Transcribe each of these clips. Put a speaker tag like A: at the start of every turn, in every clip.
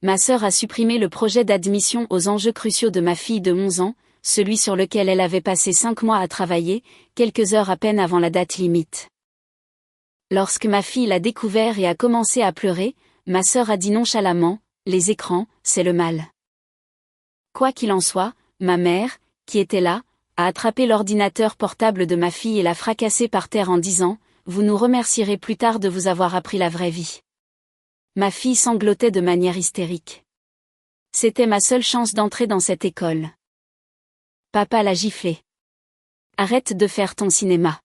A: Ma sœur a supprimé le projet d'admission aux enjeux cruciaux de ma fille de 11 ans, celui sur lequel elle avait passé 5 mois à travailler, quelques heures à peine avant la date limite. Lorsque ma fille l'a découvert et a commencé à pleurer, ma sœur a dit nonchalamment, « Les écrans, c'est le mal. » Quoi qu'il en soit, ma mère, qui était là, a attrapé l'ordinateur portable de ma fille et l'a fracassé par terre en disant « Vous nous remercierez plus tard de vous avoir appris la vraie vie. » Ma fille sanglotait de manière hystérique. C'était ma seule chance d'entrer dans cette école. Papa l'a giflé. « Arrête de faire ton cinéma. »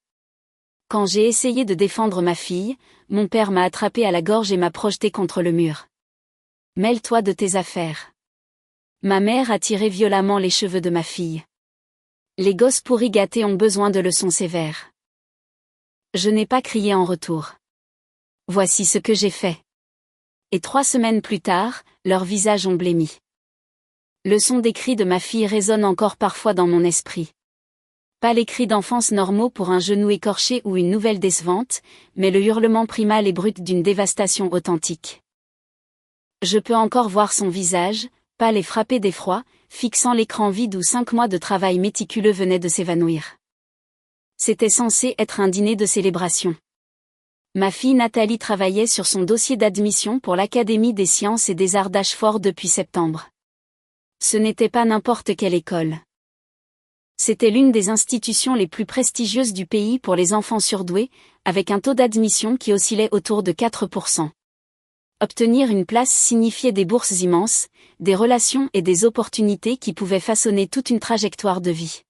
A: Quand j'ai essayé de défendre ma fille, mon père m'a attrapé à la gorge et m'a projeté contre le mur. « Mêle-toi de tes affaires. » Ma mère a tiré violemment les cheveux de ma fille. Les gosses pourris gâtés ont besoin de leçons sévères. Je n'ai pas crié en retour. Voici ce que j'ai fait. Et 3 semaines plus tard, leurs visages ont blêmi. Le son des cris de ma fille résonne encore parfois dans mon esprit. Pas les cris d'enfance normaux pour un genou écorché ou une nouvelle décevante, mais le hurlement primal et brut d'une dévastation authentique. Je peux encore voir son visage, pâle et frappé d'effroi, fixant l'écran vide où 5 mois de travail méticuleux venaient de s'évanouir. C'était censé être un dîner de célébration. Ma fille Nathalie travaillait sur son dossier d'admission pour l'Académie des sciences et des arts d'Ashford depuis septembre. Ce n'était pas n'importe quelle école. C'était l'une des institutions les plus prestigieuses du pays pour les enfants surdoués, avec un taux d'admission qui oscillait autour de 4%. Obtenir une place signifiait des bourses immenses, des relations et des opportunités qui pouvaient façonner toute une trajectoire de vie.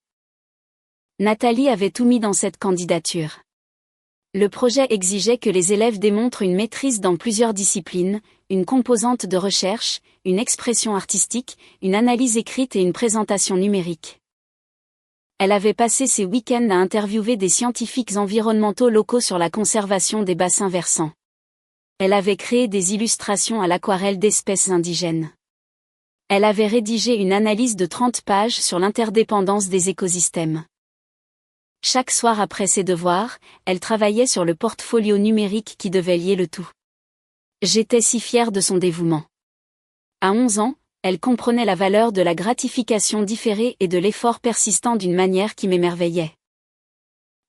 A: Nathalie avait tout mis dans cette candidature. Le projet exigeait que les élèves démontrent une maîtrise dans plusieurs disciplines, une composante de recherche, une expression artistique, une analyse écrite et une présentation numérique. Elle avait passé ses week-ends à interviewer des scientifiques environnementaux locaux sur la conservation des bassins versants. Elle avait créé des illustrations à l'aquarelle d'espèces indigènes. Elle avait rédigé une analyse de 30 pages sur l'interdépendance des écosystèmes. Chaque soir après ses devoirs, elle travaillait sur le portfolio numérique qui devait lier le tout. J'étais si fière de son dévouement. À 11 ans, elle comprenait la valeur de la gratification différée et de l'effort persistant d'une manière qui m'émerveillait.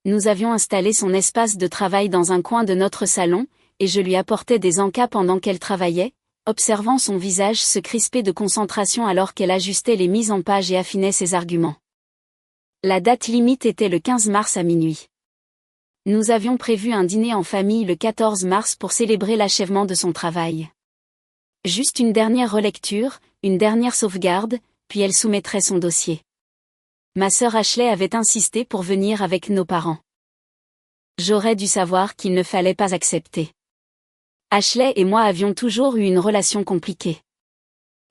A: Nous avions installé son espace de travail dans un coin de notre salon, et je lui apportais des encas pendant qu'elle travaillait, observant son visage se crisper de concentration alors qu'elle ajustait les mises en page et affinait ses arguments. La date limite était le 15 mars à minuit. Nous avions prévu un dîner en famille le 14 mars pour célébrer l'achèvement de son travail. Juste une dernière relecture, une dernière sauvegarde, puis elle soumettrait son dossier. Ma sœur Ashley avait insisté pour venir avec nos parents. J'aurais dû savoir qu'il ne fallait pas accepter. Ashley et moi avions toujours eu une relation compliquée.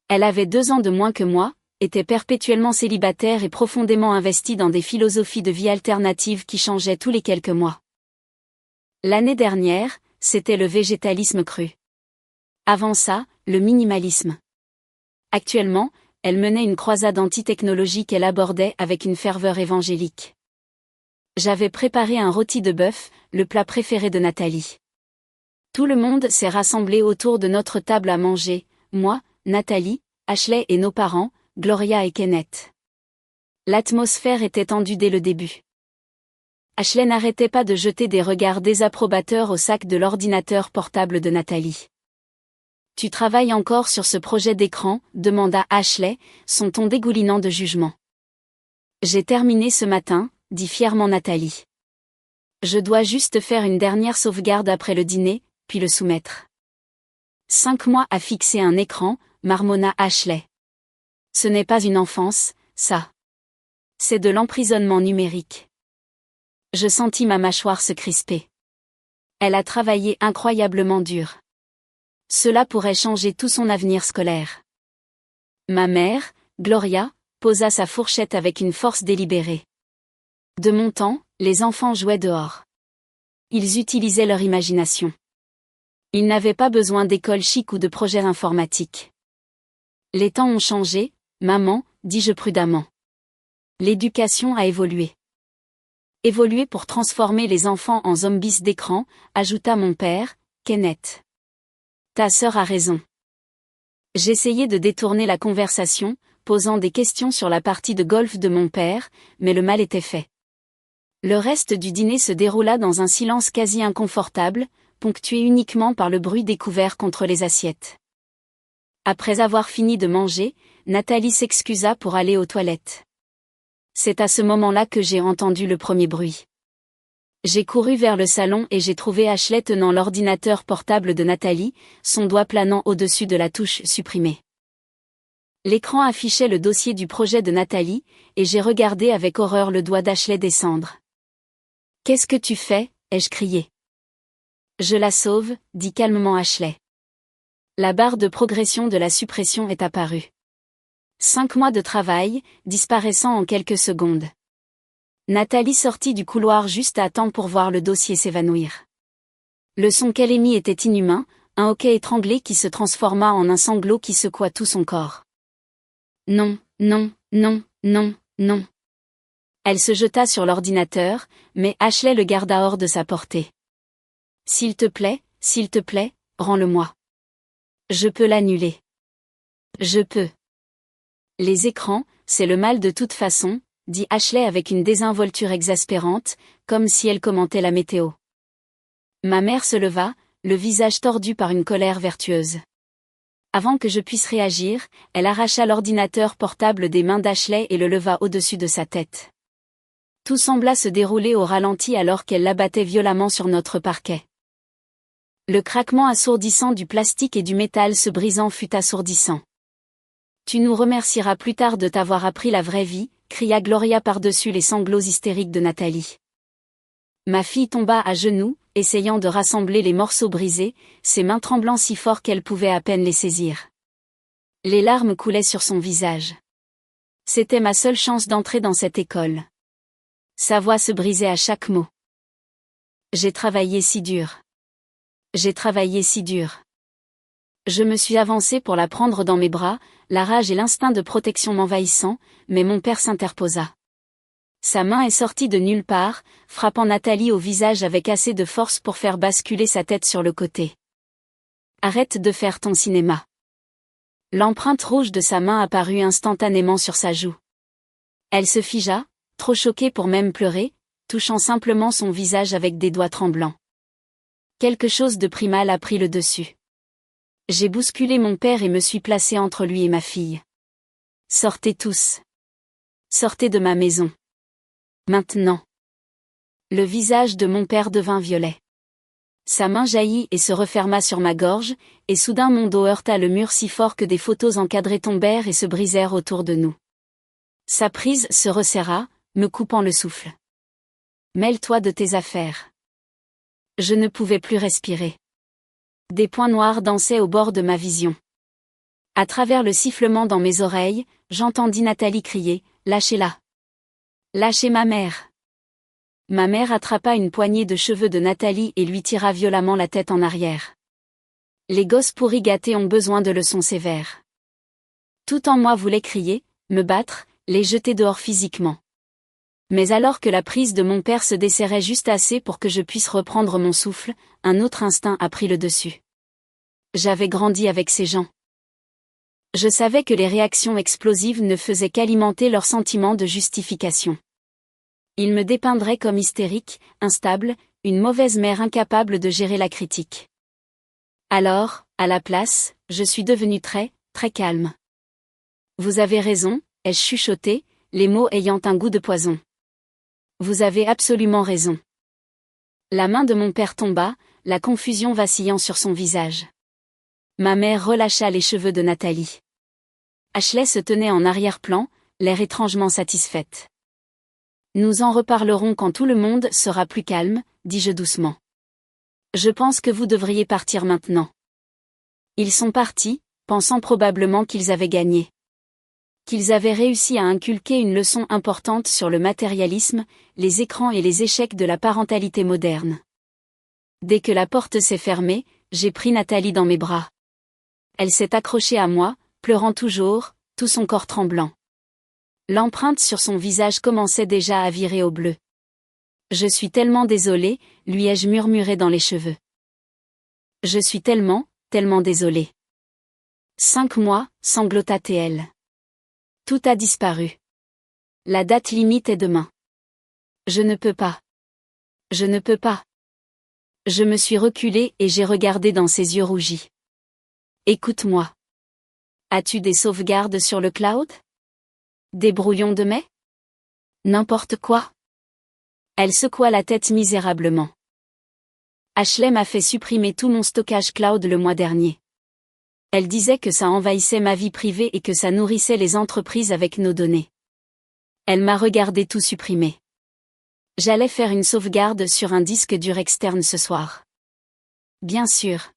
A: Elle avait 2 ans de moins que moi, était perpétuellement célibataire et profondément investie dans des philosophies de vie alternatives qui changeaient tous les quelques mois. L'année dernière, c'était le végétalisme cru. Avant ça, le minimalisme. Actuellement, elle menait une croisade anti-technologie qu'elle abordait avec une ferveur évangélique. J'avais préparé un rôti de bœuf, le plat préféré de Nathalie. Tout le monde s'est rassemblé autour de notre table à manger, moi, Nathalie, Ashley et nos parents, Gloria et Kenneth. L'atmosphère était tendue dès le début. Ashley n'arrêtait pas de jeter des regards désapprobateurs au sac de l'ordinateur portable de Nathalie. « Tu travailles encore sur ce projet d'écran ?» demanda Ashley, son ton dégoulinant de jugement. « J'ai terminé ce matin », dit fièrement Nathalie. « Je dois juste faire une dernière sauvegarde après le dîner, puis le soumettre. » 5 mois à fixer un écran, marmonna Ashley. Ce n'est pas une enfance, ça. C'est de l'emprisonnement numérique. Je sentis ma mâchoire se crisper. Elle a travaillé incroyablement dur. Cela pourrait changer tout son avenir scolaire. Ma mère, Gloria, posa sa fourchette avec une force délibérée. De mon temps, les enfants jouaient dehors. Ils utilisaient leur imagination. Ils n'avaient pas besoin d'école chic ou de projets informatiques. Les temps ont changé, maman, dis-je prudemment. L'éducation a évolué. Évolué pour transformer les enfants en zombies d'écran, ajouta mon père, Kenneth. Ta sœur a raison. J'essayais de détourner la conversation, posant des questions sur la partie de golf de mon père, mais le mal était fait. Le reste du dîner se déroula dans un silence quasi inconfortable, ponctué uniquement par le bruit des couverts contre les assiettes. Après avoir fini de manger, Nathalie s'excusa pour aller aux toilettes. C'est à ce moment-là que j'ai entendu le premier bruit. J'ai couru vers le salon et j'ai trouvé Ashley tenant l'ordinateur portable de Nathalie, son doigt planant au-dessus de la touche supprimée. L'écran affichait le dossier du projet de Nathalie, et j'ai regardé avec horreur le doigt d'Ashley descendre. « Qu'est-ce que tu fais ?» ai-je crié. « Je la sauve, » dit calmement Ashley. La barre de progression de la suppression est apparue. 5 mois de travail, disparaissant en quelques secondes. Nathalie sortit du couloir juste à temps pour voir le dossier s'évanouir. Le son qu'elle émit était inhumain, un hoquet étranglé qui se transforma en un sanglot qui secoua tout son corps. Non, non, non, non, non. Elle se jeta sur l'ordinateur, mais Ashley le garda hors de sa portée. S'il te plaît, rends-le-moi. Je peux l'annuler. Je peux. Les écrans, c'est le mal de toute façon, dit Ashley avec une désinvolture exaspérante, comme si elle commentait la météo. Ma mère se leva, le visage tordu par une colère vertueuse. Avant que je puisse réagir, elle arracha l'ordinateur portable des mains d'Ashley et le leva au-dessus de sa tête. Tout sembla se dérouler au ralenti alors qu'elle l'abattait violemment sur notre parquet. Le craquement assourdissant du plastique et du métal se brisant fut assourdissant. Tu nous remercieras plus tard de t'avoir appris la vraie vie, cria Gloria par-dessus les sanglots hystériques de Nathalie. Ma fille tomba à genoux, essayant de rassembler les morceaux brisés, ses mains tremblant si fort qu'elle pouvait à peine les saisir. Les larmes coulaient sur son visage. C'était ma seule chance d'entrer dans cette école. Sa voix se brisait à chaque mot. J'ai travaillé si dur. J'ai travaillé si dur. Je me suis avancée pour la prendre dans mes bras, la rage et l'instinct de protection m'envahissant, mais mon père s'interposa. Sa main est sortie de nulle part, frappant Nathalie au visage avec assez de force pour faire basculer sa tête sur le côté. Arrête de faire ton cinéma. L'empreinte rouge de sa main apparut instantanément sur sa joue. Elle se figea, trop choquée pour même pleurer, touchant simplement son visage avec des doigts tremblants. Quelque chose de primal a pris le dessus. J'ai bousculé mon père et me suis placée entre lui et ma fille. Sortez tous. Sortez de ma maison. Maintenant. Le visage de mon père devint violet. Sa main jaillit et se referma sur ma gorge, et soudain mon dos heurta le mur si fort que des photos encadrées tombèrent et se brisèrent autour de nous. Sa prise se resserra, me coupant le souffle. Mêle-toi de tes affaires. Je ne pouvais plus respirer. Des points noirs dansaient au bord de ma vision. À travers le sifflement dans mes oreilles, j'entendis Nathalie crier « Lâchez-la ! Lâchez ma mère !» Ma mère attrapa une poignée de cheveux de Nathalie et lui tira violemment la tête en arrière. Les gosses pourris gâtés ont besoin de leçons sévères. Tout en moi voulait crier, me battre, les jeter dehors physiquement. Mais alors que la prise de mon père se desserrait juste assez pour que je puisse reprendre mon souffle, un autre instinct a pris le dessus. J'avais grandi avec ces gens. Je savais que les réactions explosives ne faisaient qu'alimenter leur sentiment de justification. Ils me dépeindraient comme hystérique, instable, une mauvaise mère incapable de gérer la critique. Alors, à la place, je suis devenue très, très calme. Vous avez raison, ai-je chuchoté, les mots ayant un goût de poison. Vous avez absolument raison. La main de mon père tomba, la confusion vacillant sur son visage. Ma mère relâcha les cheveux de Nathalie. Ashley se tenait en arrière-plan, l'air étrangement satisfaite. Nous en reparlerons quand tout le monde sera plus calme, dis-je doucement. Je pense que vous devriez partir maintenant. Ils sont partis, pensant probablement qu'ils avaient gagné. Qu'ils avaient réussi à inculquer une leçon importante sur le matérialisme, les écrans et les échecs de la parentalité moderne. Dès que la porte s'est fermée, j'ai pris Nathalie dans mes bras. Elle s'est accrochée à moi, pleurant toujours, tout son corps tremblant. L'empreinte sur son visage commençait déjà à virer au bleu. Je suis tellement désolée, lui ai-je murmuré dans les cheveux. Je suis tellement, tellement désolée. 5 mois, sanglota-t-elle. Tout a disparu. La date limite est demain. Je ne peux pas. Je ne peux pas. Je me suis reculée et j'ai regardé dans ses yeux rougis. Écoute-moi. As-tu des sauvegardes sur le cloud? Des brouillons de mai? N'importe quoi. Elle secoua la tête misérablement. Ashley m'a fait supprimer tout mon stockage cloud le mois dernier. Elle disait que ça envahissait ma vie privée et que ça nourrissait les entreprises avec nos données. Elle m'a regardé tout supprimer. J'allais faire une sauvegarde sur un disque dur externe ce soir. Bien sûr.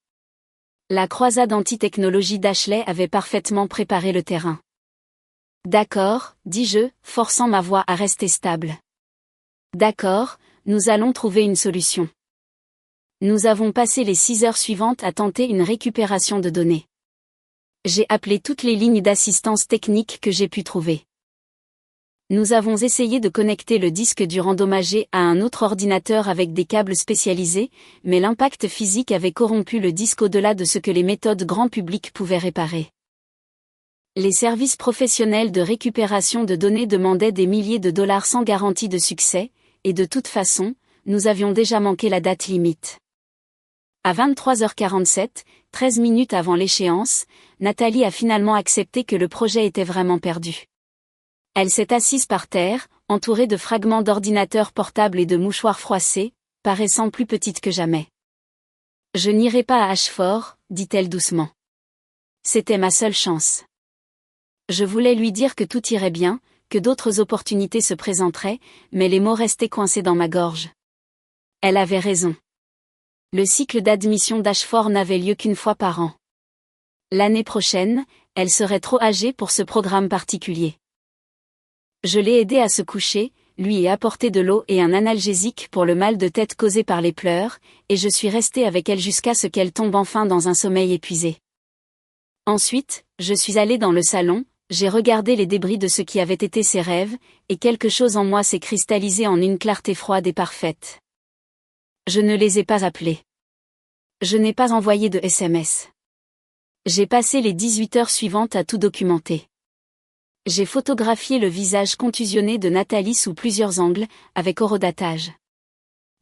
A: La croisade anti-technologie d'Ashley avait parfaitement préparé le terrain. D'accord, dis-je, forçant ma voix à rester stable. D'accord, nous allons trouver une solution. Nous avons passé les 6 heures suivantes à tenter une récupération de données. J'ai appelé toutes les lignes d'assistance technique que j'ai pu trouver. Nous avons essayé de connecter le disque dur endommagé à un autre ordinateur avec des câbles spécialisés, mais l'impact physique avait corrompu le disque au-delà de ce que les méthodes grand public pouvaient réparer. Les services professionnels de récupération de données demandaient des milliers de dollars sans garantie de succès, et de toute façon, nous avions déjà manqué la date limite. À 23h47, 13 minutes avant l'échéance, Nathalie a finalement accepté que le projet était vraiment perdu. Elle s'est assise par terre, entourée de fragments d'ordinateurs portables et de mouchoirs froissés, paraissant plus petite que jamais. « Je n'irai pas à Ashford, dit-elle doucement. C'était ma seule chance. Je voulais lui dire que tout irait bien, que d'autres opportunités se présenteraient, mais les mots restaient coincés dans ma gorge. Elle avait raison. Le cycle d'admission d'Ashford n'avait lieu qu'une fois par an. L'année prochaine, elle serait trop âgée pour ce programme particulier. Je l'ai aidée à se coucher, lui ai apporté de l'eau et un analgésique pour le mal de tête causé par les pleurs, et je suis restée avec elle jusqu'à ce qu'elle tombe enfin dans un sommeil épuisé. Ensuite, je suis allée dans le salon, j'ai regardé les débris de ce qui avait été ses rêves, et quelque chose en moi s'est cristallisé en une clarté froide et parfaite. Je ne les ai pas appelés. Je n'ai pas envoyé de SMS. J'ai passé les 18 heures suivantes à tout documenter. J'ai photographié le visage contusionné de Nathalie sous plusieurs angles, avec horodatage.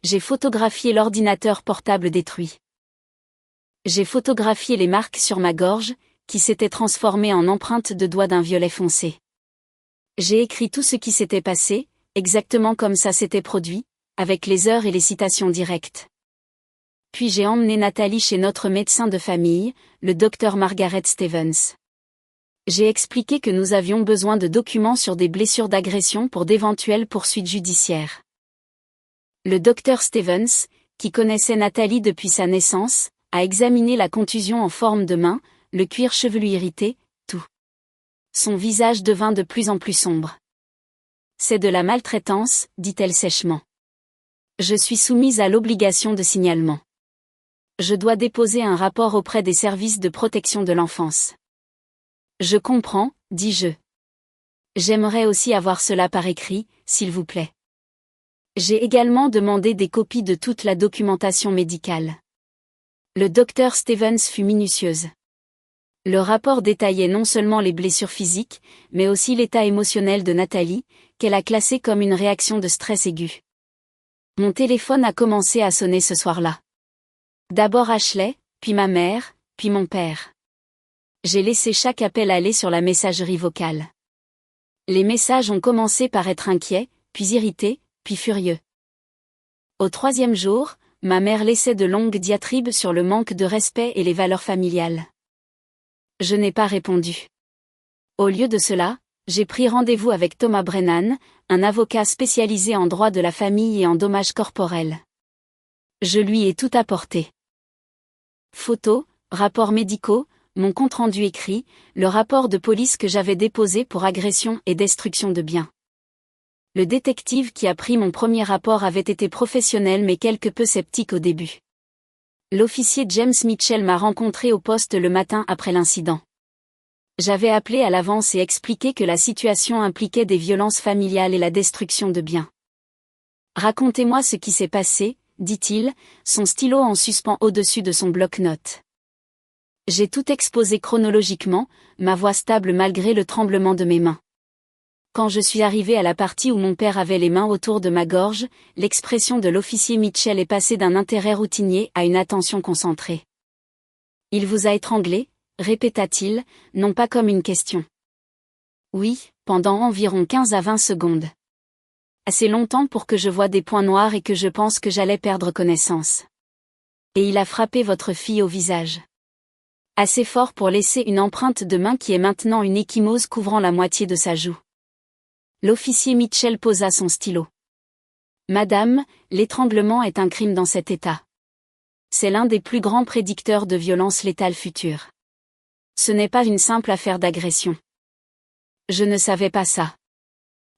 A: J'ai photographié l'ordinateur portable détruit. J'ai photographié les marques sur ma gorge, qui s'étaient transformées en empreintes de doigts d'un violet foncé. J'ai écrit tout ce qui s'était passé, exactement comme ça s'était produit, avec les heures et les citations directes. Puis j'ai emmené Nathalie chez notre médecin de famille, le Dr Margaret Stevens. J'ai expliqué que nous avions besoin de documents sur des blessures d'agression pour d'éventuelles poursuites judiciaires. Le Dr Stevens, qui connaissait Nathalie depuis sa naissance, a examiné la contusion en forme de main, le cuir chevelu irrité, tout. Son visage devint de plus en plus sombre. C'est de la maltraitance, dit-elle sèchement. Je suis soumise à l'obligation de signalement. Je dois déposer un rapport auprès des services de protection de l'enfance. Je comprends, dis-je. J'aimerais aussi avoir cela par écrit, s'il vous plaît. J'ai également demandé des copies de toute la documentation médicale. Le docteur Stevens fut minutieuse. Le rapport détaillait non seulement les blessures physiques, mais aussi l'état émotionnel de Nathalie, qu'elle a classé comme une réaction de stress aigu. Mon téléphone a commencé à sonner ce soir-là. D'abord Ashley, puis ma mère, puis mon père. J'ai laissé chaque appel aller sur la messagerie vocale. Les messages ont commencé par être inquiets, puis irrités, puis furieux. Au 3e jour, ma mère laissait de longues diatribes sur le manque de respect et les valeurs familiales. Je n'ai pas répondu. Au lieu de cela, j'ai pris rendez-vous avec Thomas Brennan, un avocat spécialisé en droit de la famille et en dommages corporels. Je lui ai tout apporté. Photos, rapports médicaux, mon compte-rendu écrit, le rapport de police que j'avais déposé pour agression et destruction de biens. Le détective qui a pris mon premier rapport avait été professionnel mais quelque peu sceptique au début. L'officier James Mitchell m'a rencontré au poste le matin après l'incident. J'avais appelé à l'avance et expliqué que la situation impliquait des violences familiales et la destruction de biens. Racontez-moi ce qui s'est passé, dit-il, son stylo en suspens au-dessus de son bloc-notes. J'ai tout exposé chronologiquement, ma voix stable malgré le tremblement de mes mains. Quand je suis arrivé à la partie où mon père avait les mains autour de ma gorge, l'expression de l'officier Mitchell est passée d'un intérêt routinier à une attention concentrée. « Il vous a étranglé ?» répéta-t-il, non pas comme une question. « Oui, pendant environ 15 à 20 secondes. Assez longtemps pour que je voie des points noirs et que je pense que j'allais perdre connaissance. Et il a frappé votre fille au visage. Assez fort pour laisser une empreinte de main qui est maintenant une ecchymose couvrant la moitié de sa joue. » L'officier Mitchell posa son stylo. « Madame, l'étranglement est un crime dans cet État. C'est l'un des plus grands prédicteurs de violences létales futures. Ce n'est pas une simple affaire d'agression. » Je ne savais pas ça.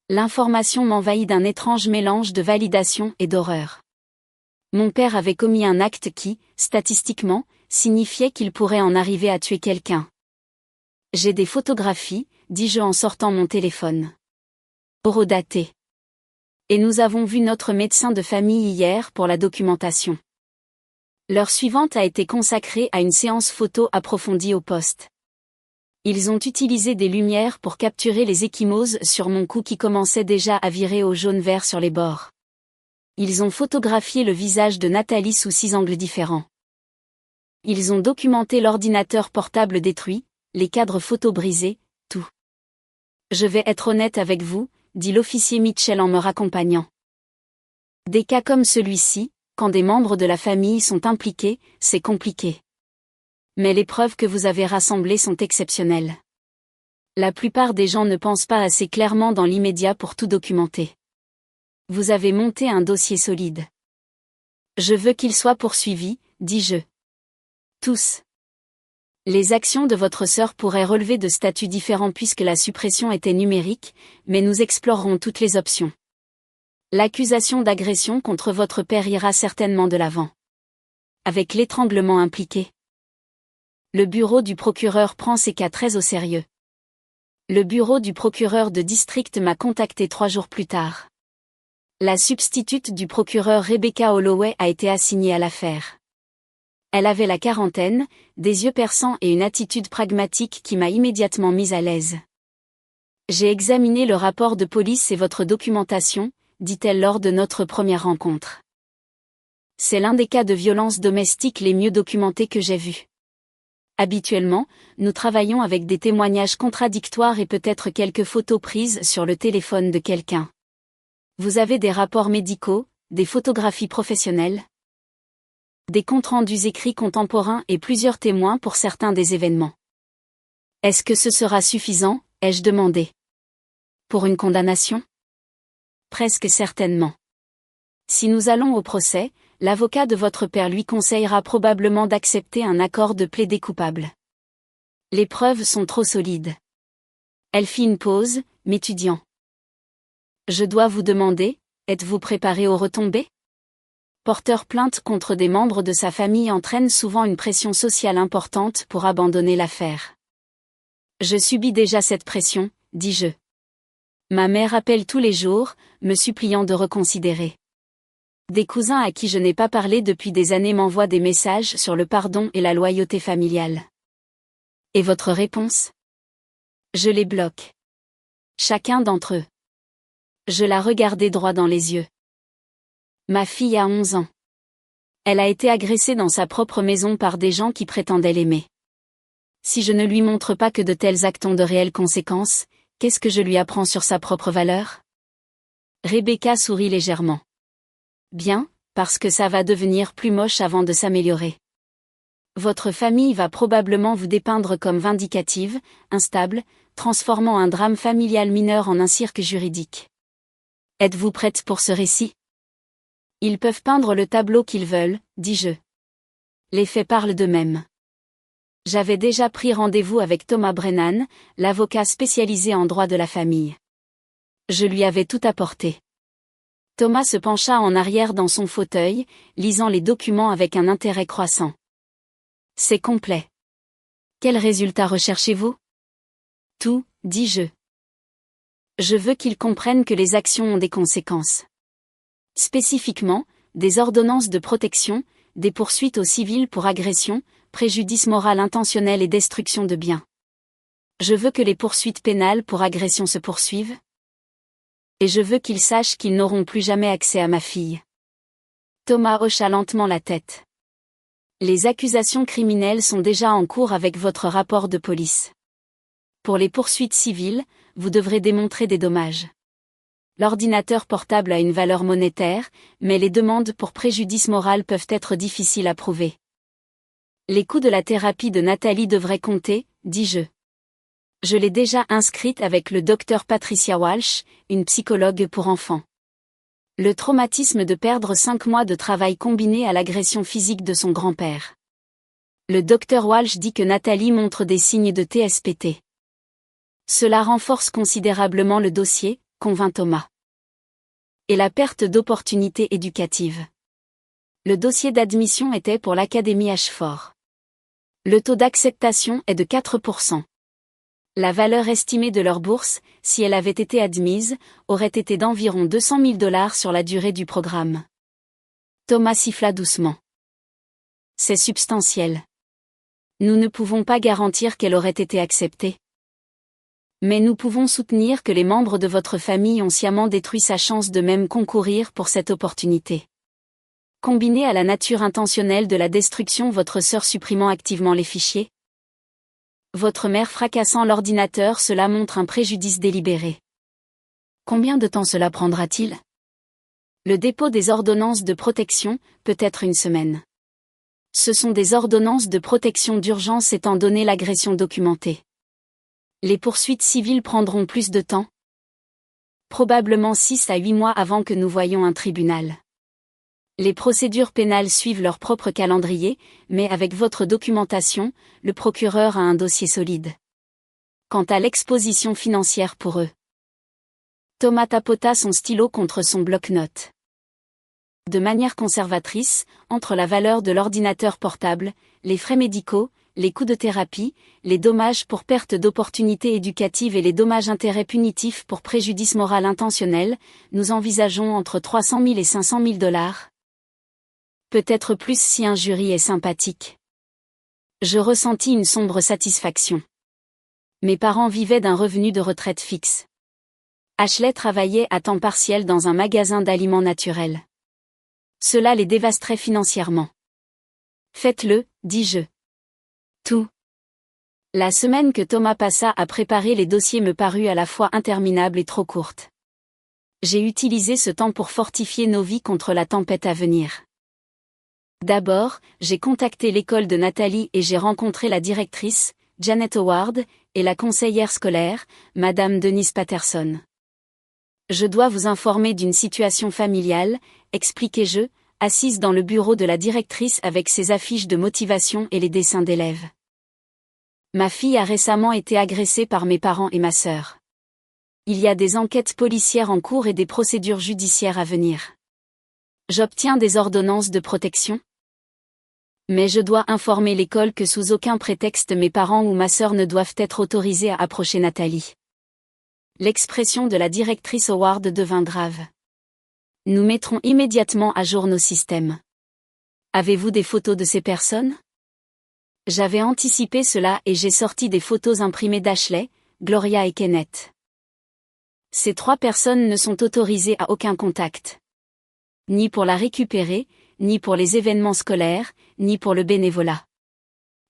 A: L'information m'envahit d'un étrange mélange de validation et d'horreur. Mon père avait commis un acte qui, statistiquement, signifiait qu'il pourrait en arriver à tuer quelqu'un. J'ai des photographies, dis-je en sortant mon téléphone. Horodaté. Et nous avons vu notre médecin de famille hier pour la documentation. L'heure suivante a été consacrée à une séance photo approfondie au poste. Ils ont utilisé des lumières pour capturer les ecchymoses sur mon cou qui commençaient déjà à virer au jaune-vert sur les bords. Ils ont photographié le visage de Nathalie sous 6 angles différents. Ils ont documenté l'ordinateur portable détruit, les cadres photos brisés, tout. Je vais être honnête avec vous, dit l'officier Mitchell en me raccompagnant. Des cas comme celui-ci, quand des membres de la famille sont impliqués, c'est compliqué. Mais les preuves que vous avez rassemblées sont exceptionnelles. La plupart des gens ne pensent pas assez clairement dans l'immédiat pour tout documenter. Vous avez monté un dossier solide. Je veux qu'il soit poursuivi, dis-je. Tous. Les actions de votre sœur pourraient relever de statuts différents puisque la suppression était numérique, mais nous explorerons toutes les options. L'accusation d'agression contre votre père ira certainement de l'avant. Avec l'étranglement impliqué. Le bureau du procureur prend ces cas très au sérieux. Le bureau du procureur de district m'a contacté 3 jours plus tard. La substitute du procureur Rebecca Holloway a été assignée à l'affaire. Elle avait la quarantaine, des yeux perçants et une attitude pragmatique qui m'a immédiatement mise à l'aise. J'ai examiné le rapport de police et votre documentation, dit-elle lors de notre première rencontre. C'est l'un des cas de violence domestique les mieux documentés que j'ai vus. Habituellement, nous travaillons avec des témoignages contradictoires et peut-être quelques photos prises sur le téléphone de quelqu'un. Vous avez des rapports médicaux, des photographies professionnelles, des comptes rendus écrits contemporains et plusieurs témoins pour certains des événements. Est-ce que ce sera suffisant, ai-je demandé. Pour une condamnation ? Presque certainement. Si nous allons au procès, l'avocat de votre père lui conseillera probablement d'accepter un accord de plaider coupable. Les preuves sont trop solides. Elle fit une pause, m'étudiant. Je dois vous demander, êtes-vous préparé aux retombées ? Porteur plainte contre des membres de sa famille entraîne souvent une pression sociale importante pour abandonner l'affaire. Je subis déjà cette pression, dis-je. Ma mère appelle tous les jours, me suppliant de reconsidérer. Des cousins à qui je n'ai pas parlé depuis des années m'envoient des messages sur le pardon et la loyauté familiale. Et votre réponse ? Je les bloque. Chacun d'entre eux. Je la regardai droit dans les yeux. Ma fille a 11 ans. Elle a été agressée dans sa propre maison par des gens qui prétendaient l'aimer. Si je ne lui montre pas que de tels actes ont de réelles conséquences, qu'est-ce que je lui apprends sur sa propre valeur ? Rebecca sourit légèrement. Bien, parce que ça va devenir plus moche avant de s'améliorer. Votre famille va probablement vous dépeindre comme vindicative, instable, transformant un drame familial mineur en un cirque juridique. Êtes-vous prête pour ce récit ? Ils peuvent peindre le tableau qu'ils veulent, dis-je. Les faits parlent d'eux-mêmes. J'avais déjà pris rendez-vous avec Thomas Brennan, l'avocat spécialisé en droit de la famille. Je lui avais tout apporté. Thomas se pencha en arrière dans son fauteuil, lisant les documents avec un intérêt croissant. C'est complet. Quel résultat recherchez-vous ? Tout, dis-je. Je veux qu'ils comprennent que les actions ont des conséquences. Spécifiquement, des ordonnances de protection, des poursuites au civil pour agression, préjudice moral intentionnel et destruction de biens. Je veux que les poursuites pénales pour agression se poursuivent. Et je veux qu'ils sachent qu'ils n'auront plus jamais accès à ma fille. Thomas hocha lentement la tête. Les accusations criminelles sont déjà en cours avec votre rapport de police. Pour les poursuites civiles, vous devrez démontrer des dommages. L'ordinateur portable a une valeur monétaire, mais les demandes pour préjudice moral peuvent être difficiles à prouver. Les coûts de la thérapie de Nathalie devraient compter, dis-je. Je l'ai déjà inscrite avec le docteur Patricia Walsh, une psychologue pour enfants. Le traumatisme de perdre 5 mois de travail combiné à l'agression physique de son grand-père. Le docteur Walsh dit que Nathalie montre des signes de TSPT. Cela renforce considérablement le dossier, convint Thomas. Et la perte d'opportunités éducatives. Le dossier d'admission était pour l'Académie Ashford. Le taux d'acceptation est de 4%. La valeur estimée de leur bourse, si elle avait été admise, aurait été d'environ $200 000 sur la durée du programme. Thomas siffla doucement. C'est substantiel. Nous ne pouvons pas garantir qu'elle aurait été acceptée. Mais nous pouvons soutenir que les membres de votre famille ont sciemment détruit sa chance de même concourir pour cette opportunité. Combiné à la nature intentionnelle de la destruction, votre sœur supprimant activement les fichiers. Votre mère fracassant l'ordinateur, cela montre un préjudice délibéré. Combien de temps cela prendra-t-il ? Le dépôt des ordonnances de protection, peut-être une semaine. Ce sont des ordonnances de protection d'urgence étant donné l'agression documentée. Les poursuites civiles prendront plus de temps. Probablement 6 à 8 mois avant que nous voyions un tribunal. Les procédures pénales suivent leur propre calendrier, mais avec votre documentation, le procureur a un dossier solide. Quant à l'exposition financière pour eux. Thomas tapota son stylo contre son bloc-notes. De manière conservatrice, entre la valeur de l'ordinateur portable, les frais médicaux, les coûts de thérapie, les dommages pour perte d'opportunités éducatives et les dommages-intérêts punitifs pour préjudice moral intentionnel, nous envisageons entre 300 000 et 500 000 $. Peut-être plus si un jury est sympathique. Je ressentis une sombre satisfaction. Mes parents vivaient d'un revenu de retraite fixe. Ashley travaillait à temps partiel dans un magasin d'aliments naturels. Cela les dévasterait financièrement. Faites-le, dis-je. Tout. La semaine que Thomas passa à préparer les dossiers me parut à la fois interminable et trop courte. J'ai utilisé ce temps pour fortifier nos vies contre la tempête à venir. D'abord, j'ai contacté l'école de Nathalie et j'ai rencontré la directrice, Janet Howard, et la conseillère scolaire, Madame Denise Patterson. Je dois vous informer d'une situation familiale, expliquai-je, assise dans le bureau de la directrice avec ses affiches de motivation et les dessins d'élèves. Ma fille a récemment été agressée par mes parents et ma sœur. Il y a des enquêtes policières en cours et des procédures judiciaires à venir. J'obtiens des ordonnances de protection. Mais je dois informer l'école que sous aucun prétexte mes parents ou ma sœur ne doivent être autorisés à approcher Nathalie. L'expression de la directrice Howard devint grave. Nous mettrons immédiatement à jour nos systèmes. Avez-vous des photos de ces personnes ? J'avais anticipé cela et j'ai sorti des photos imprimées d'Ashley, Gloria et Kenneth. Ces 3 personnes ne sont autorisées à aucun contact. Ni pour la récupérer, ni pour les événements scolaires, ni pour le bénévolat.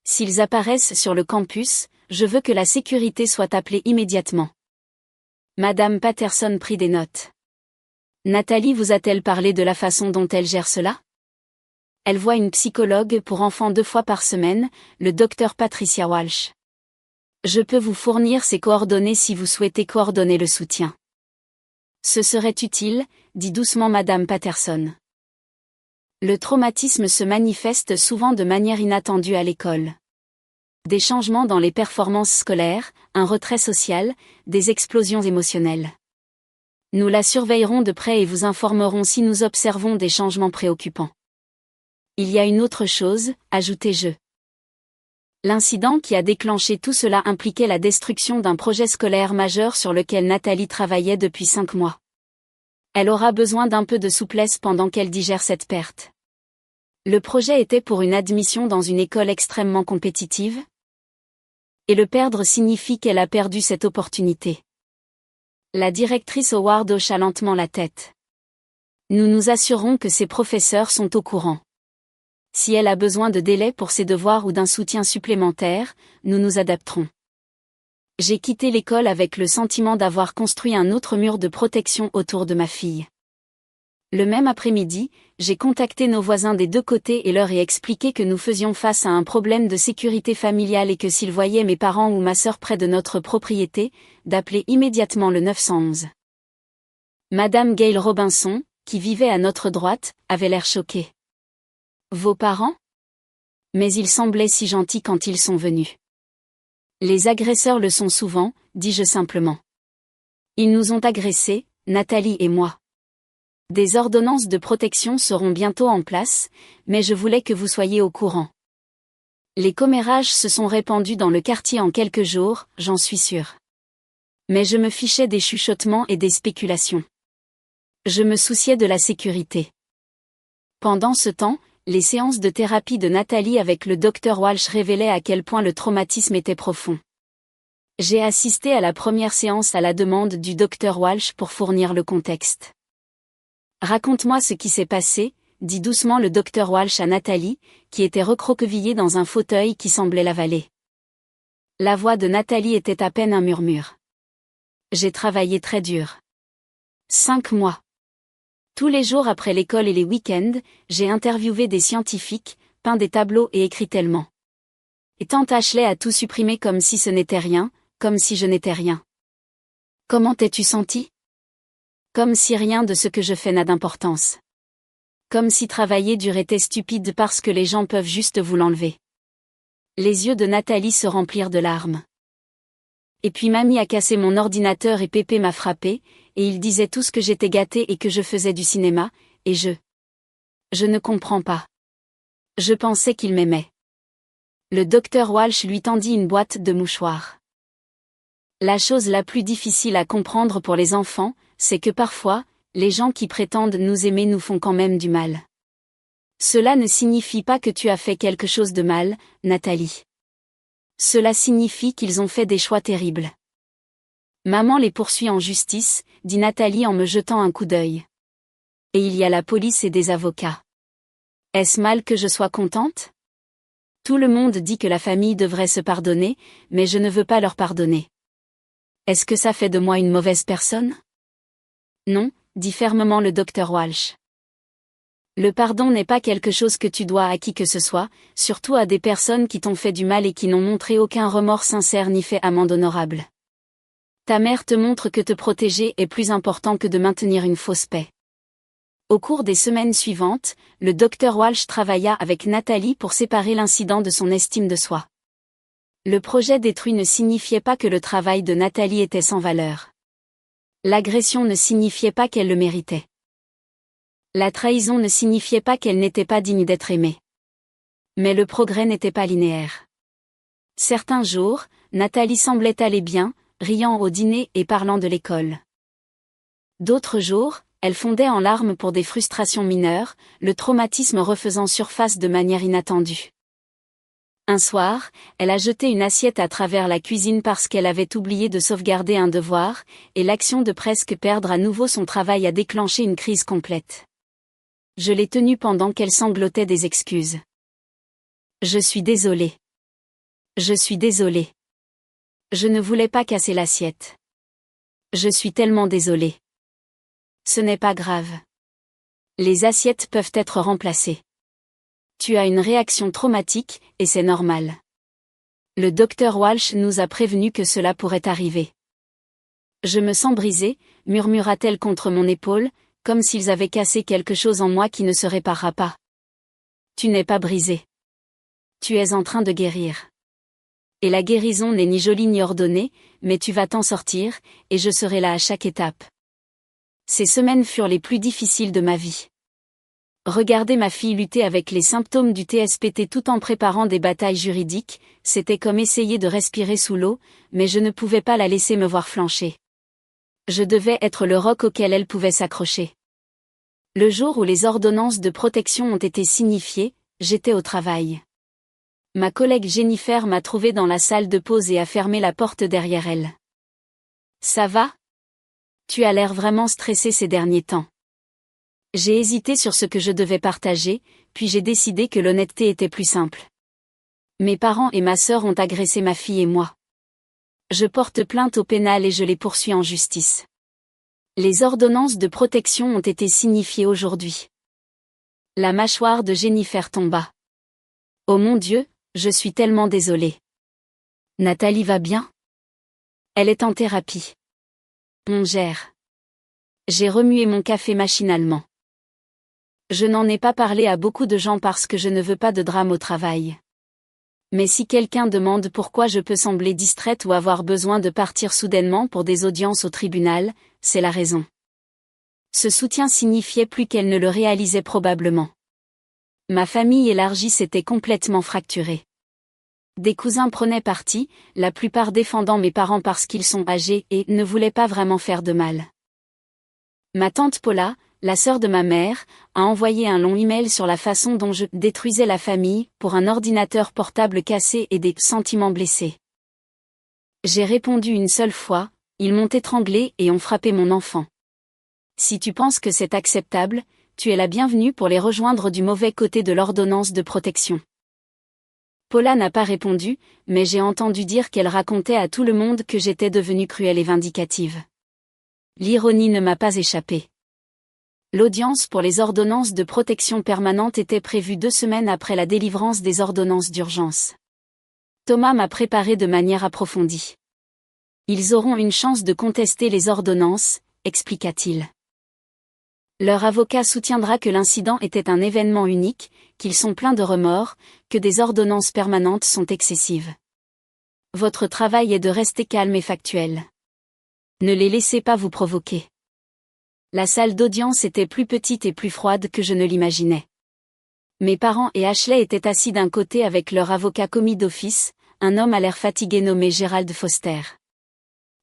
A: S'ils apparaissent sur le campus, je veux que la sécurité soit appelée immédiatement. Madame Patterson prit des notes. Nathalie vous a-t-elle parlé de la façon dont elle gère cela ? Elle voit une psychologue pour enfants 2 fois par semaine, le docteur Patricia Walsh. Je peux vous fournir ses coordonnées si vous souhaitez coordonner le soutien. Ce serait utile, dit doucement Madame Patterson. Le traumatisme se manifeste souvent de manière inattendue à l'école. Des changements dans les performances scolaires, un retrait social, des explosions émotionnelles. Nous la surveillerons de près et vous informerons si nous observons des changements préoccupants. Il y a une autre chose, ajoutai-je. L'incident qui a déclenché tout cela impliquait la destruction d'un projet scolaire majeur sur lequel Nathalie travaillait depuis 5 mois. Elle aura besoin d'un peu de souplesse pendant qu'elle digère cette perte. Le projet était pour une admission dans une école extrêmement compétitive. Et le perdre signifie qu'elle a perdu cette opportunité. La directrice Howard hocha lentement la tête. Nous nous assurons que ses professeurs sont au courant. Si elle a besoin de délai pour ses devoirs ou d'un soutien supplémentaire, nous nous adapterons. J'ai quitté l'école avec le sentiment d'avoir construit un autre mur de protection autour de ma fille. Le même après-midi, j'ai contacté nos voisins des deux côtés et leur ai expliqué que nous faisions face à un problème de sécurité familiale et que s'ils voyaient mes parents ou ma sœur près de notre propriété, d'appeler immédiatement le 911. Madame Gail Robinson, qui vivait à notre droite, avait l'air choquée. Vos parents ? Mais ils semblaient si gentils quand ils sont venus. Les agresseurs le sont souvent, dis-je simplement. Ils nous ont agressés, Nathalie et moi. Des ordonnances de protection seront bientôt en place, mais je voulais que vous soyez au courant. Les commérages se sont répandus dans le quartier en quelques jours, j'en suis sûre. Mais je me fichais des chuchotements et des spéculations. Je me souciais de la sécurité. Pendant ce temps, les séances de thérapie de Nathalie avec le Dr Walsh révélaient à quel point le traumatisme était profond. J'ai assisté à la première séance à la demande du Dr Walsh pour fournir le contexte. Raconte-moi ce qui s'est passé, dit doucement le Dr Walsh à Nathalie, qui était recroquevillée dans un fauteuil qui semblait l'avaler. La voix de Nathalie était à peine un murmure. J'ai travaillé très dur. 5 mois. Tous les jours après l'école et les week-ends, j'ai interviewé des scientifiques, peint des tableaux et écrit tellement. Et tante Ashley a tout supprimé comme si ce n'était rien, comme si je n'étais rien. Comment t'es-tu senti ? Comme si rien de ce que je fais n'a d'importance. Comme si travailler dur était stupide parce que les gens peuvent juste vous l'enlever. Les yeux de Nathalie se remplirent de larmes. Et puis mamie a cassé mon ordinateur et Pépé m'a frappé, et il disait tous que j'étais gâtée et que je faisais du cinéma, et je ne comprends pas. Je pensais qu'il m'aimait. Le docteur Walsh lui tendit une boîte de mouchoirs. La chose la plus difficile à comprendre pour les enfants, c'est que parfois, les gens qui prétendent nous aimer nous font quand même du mal. Cela ne signifie pas que tu as fait quelque chose de mal, Nathalie. Cela signifie qu'ils ont fait des choix terribles. Maman les poursuit en justice, dit Nathalie en me jetant un coup d'œil. Et il y a la police et des avocats. Est-ce mal que je sois contente ? Tout le monde dit que la famille devrait se pardonner, mais je ne veux pas leur pardonner. Est-ce que ça fait de moi une mauvaise personne ? Non, dit fermement le docteur Walsh. Le pardon n'est pas quelque chose que tu dois à qui que ce soit, surtout à des personnes qui t'ont fait du mal et qui n'ont montré aucun remords sincère ni fait amende honorable. Ta mère te montre que te protéger est plus important que de maintenir une fausse paix. Au cours des semaines suivantes, le docteur Walsh travailla avec Nathalie pour séparer l'incident de son estime de soi. Le projet détruit ne signifiait pas que le travail de Nathalie était sans valeur. L'agression ne signifiait pas qu'elle le méritait. La trahison ne signifiait pas qu'elle n'était pas digne d'être aimée. Mais le progrès n'était pas linéaire. Certains jours, Nathalie semblait aller bien, riant au dîner et parlant de l'école. D'autres jours, elle fondait en larmes pour des frustrations mineures, le traumatisme refaisant surface de manière inattendue. Un soir, elle a jeté une assiette à travers la cuisine parce qu'elle avait oublié de sauvegarder un devoir, et l'action de presque perdre à nouveau son travail a déclenché une crise complète. Je l'ai tenue pendant qu'elle sanglotait des excuses. Je suis désolée. Je suis désolée. Je ne voulais pas casser l'assiette. Je suis tellement désolée. Ce n'est pas grave. Les assiettes peuvent être remplacées. Tu as une réaction traumatique, et c'est normal. Le docteur Walsh nous a prévenu que cela pourrait arriver. Je me sens brisée, murmura-t-elle contre mon épaule, comme s'ils avaient cassé quelque chose en moi qui ne se réparera pas. Tu n'es pas brisée. Tu es en train de guérir. Et la guérison n'est ni jolie ni ordonnée, mais tu vas t'en sortir, et je serai là à chaque étape. Ces semaines furent les plus difficiles de ma vie. Regarder ma fille lutter avec les symptômes du TSPT tout en préparant des batailles juridiques, c'était comme essayer de respirer sous l'eau, mais je ne pouvais pas la laisser me voir flancher. Je devais être le roc auquel elle pouvait s'accrocher. Le jour où les ordonnances de protection ont été signifiées, j'étais au travail. Ma collègue Jennifer m'a trouvé dans la salle de pause et a fermé la porte derrière elle. Ça va? Tu as l'air vraiment stressé ces derniers temps. J'ai hésité sur ce que je devais partager, puis j'ai décidé que l'honnêteté était plus simple. Mes parents et ma sœur ont agressé ma fille et moi. Je porte plainte au pénal et je les poursuis en justice. Les ordonnances de protection ont été signifiées aujourd'hui. La mâchoire de Jennifer tomba. Oh mon Dieu, je suis tellement désolée. Nathalie va bien? Elle est en thérapie. On gère. J'ai remué mon café machinalement. Je n'en ai pas parlé à beaucoup de gens parce que je ne veux pas de drame au travail. Mais si quelqu'un demande pourquoi je peux sembler distraite ou avoir besoin de partir soudainement pour des audiences au tribunal, c'est la raison. Ce soutien signifiait plus qu'elle ne le réalisait probablement. Ma famille élargie s'était complètement fracturée. Des cousins prenaient parti, la plupart défendant mes parents parce qu'ils sont âgés et ne voulaient pas vraiment faire de mal. Ma tante Paula, la sœur de ma mère, a envoyé un long email sur la façon dont je détruisais la famille pour un ordinateur portable cassé et des sentiments blessés. J'ai répondu une seule fois, ils m'ont étranglé et ont frappé mon enfant. Si tu penses que c'est acceptable, tu es la bienvenue pour les rejoindre du mauvais côté de l'ordonnance de protection. Paula n'a pas répondu, mais j'ai entendu dire qu'elle racontait à tout le monde que j'étais devenue cruelle et vindicative. L'ironie ne m'a pas échappé. L'audience pour les ordonnances de protection permanente était prévue 2 semaines après la délivrance des ordonnances d'urgence. Thomas m'a préparé de manière approfondie. Ils auront une chance de contester les ordonnances, expliqua-t-il. Leur avocat soutiendra que l'incident était un événement unique, qu'ils sont pleins de remords, que des ordonnances permanentes sont excessives. Votre travail est de rester calme et factuel. Ne les laissez pas vous provoquer. La salle d'audience était plus petite et plus froide que je ne l'imaginais. Mes parents et Ashley étaient assis d'un côté avec leur avocat commis d'office, un homme à l'air fatigué nommé Gerald Foster.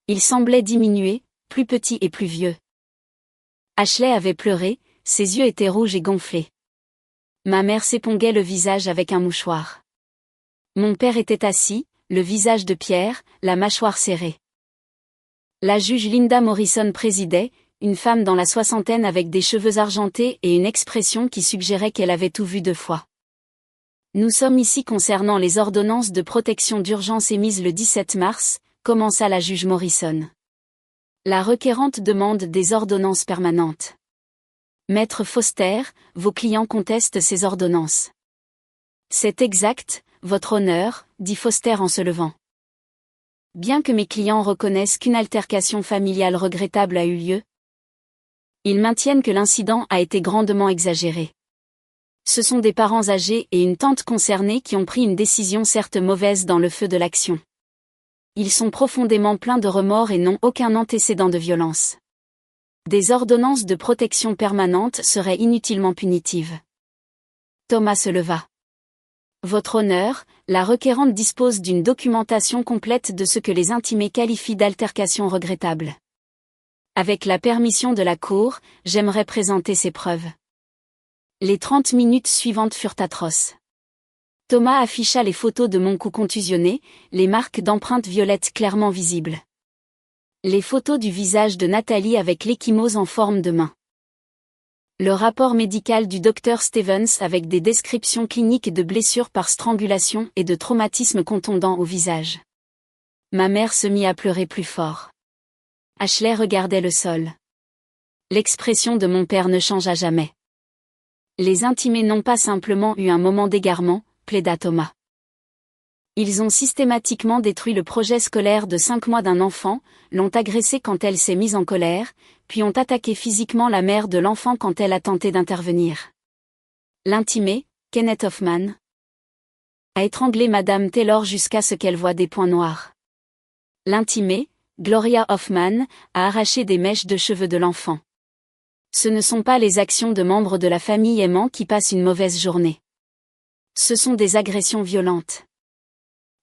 A: Il semblait diminuer, plus petit et plus vieux. Ashley avait pleuré, ses yeux étaient rouges et gonflés. Ma mère s'épongait le visage avec un mouchoir. Mon père était assis, le visage de pierre, la mâchoire serrée. La juge Linda Morrison présidait, une femme dans la soixantaine avec des cheveux argentés et une expression qui suggérait qu'elle avait tout vu 2 fois. Nous sommes ici concernant les ordonnances de protection d'urgence émises le 17 mars, commença la juge Morrison. La requérante demande des ordonnances permanentes. Maître Foster, vos clients contestent ces ordonnances. C'est exact, votre honneur, dit Foster en se levant. Bien que mes clients reconnaissent qu'une altercation familiale regrettable a eu lieu, ils maintiennent que l'incident a été grandement exagéré. Ce sont des parents âgés et une tante concernée qui ont pris une décision certes mauvaise dans le feu de l'action. Ils sont profondément pleins de remords et n'ont aucun antécédent de violence. Des ordonnances de protection permanente seraient inutilement punitives. Thomas se leva. Votre honneur, la requérante dispose d'une documentation complète de ce que les intimés qualifient d'altercation regrettable. Avec la permission de la Cour, j'aimerais présenter ces preuves. Les 30 minutes suivantes furent atroces. Thomas afficha les photos de mon cou contusionné, les marques d'empreintes violettes clairement visibles. Les photos du visage de Nathalie avec l'ecchymose en forme de main. Le rapport médical du Dr Stevens avec des descriptions cliniques de blessures par strangulation et de traumatismes contondants au visage. Ma mère se mit à pleurer plus fort. Ashley regardait le sol. L'expression de mon père ne changea jamais. Les intimés n'ont pas simplement eu un moment d'égarement, plaida Thomas. Ils ont systématiquement détruit le projet scolaire de 5 mois d'un enfant, l'ont agressée quand elle s'est mise en colère, puis ont attaqué physiquement la mère de l'enfant quand elle a tenté d'intervenir. L'intimé, Kenneth Hoffman, a étranglé Madame Taylor jusqu'à ce qu'elle voie des points noirs. L'intimé, Gloria Hoffman, a arraché des mèches de cheveux de l'enfant. Ce ne sont pas les actions de membres de la famille aimant qui passent une mauvaise journée. Ce sont des agressions violentes.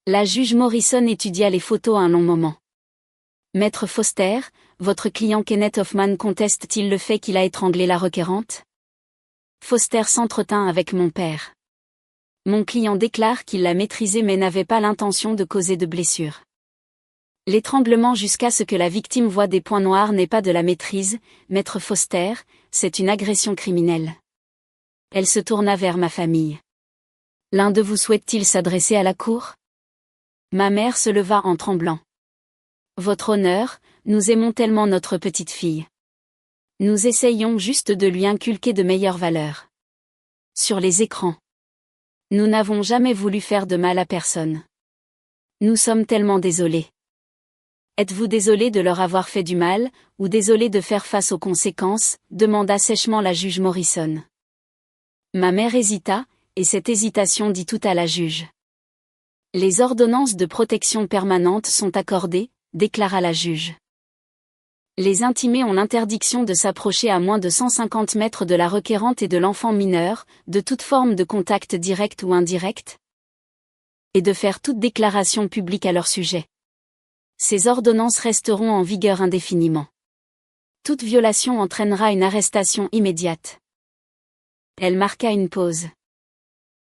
A: La juge Morrison étudia les photos un long moment. Maître Foster, votre client Kenneth Hoffman conteste-t-il le fait qu'il a étranglé la requérante? Foster s'entretint avec mon père. Mon client déclare qu'il l'a maîtrisé mais n'avait pas l'intention de causer de blessures. L'étranglement jusqu'à ce que la victime voie des points noirs n'est pas de la maîtrise, maître Foster, c'est une agression criminelle. Elle se tourna vers ma famille. L'un de vous souhaite-t-il s'adresser à la cour? Ma mère se leva en tremblant. Votre honneur, nous aimons tellement notre petite fille. Nous essayons juste de lui inculquer de meilleures valeurs. Sur les écrans. Nous n'avons jamais voulu faire de mal à personne. Nous sommes tellement désolés. Êtes-vous désolé de leur avoir fait du mal, ou désolé de faire face aux conséquences, demanda sèchement la juge Morrison. Ma mère hésita, et cette hésitation dit tout à la juge. Les ordonnances de protection permanente sont accordées, déclara la juge. Les intimés ont l'interdiction de s'approcher à moins de 150 mètres de la requérante et de l'enfant mineur, de toute forme de contact direct ou indirect, et de faire toute déclaration publique à leur sujet. Ces ordonnances resteront en vigueur indéfiniment. Toute violation entraînera une arrestation immédiate. Elle marqua une pause.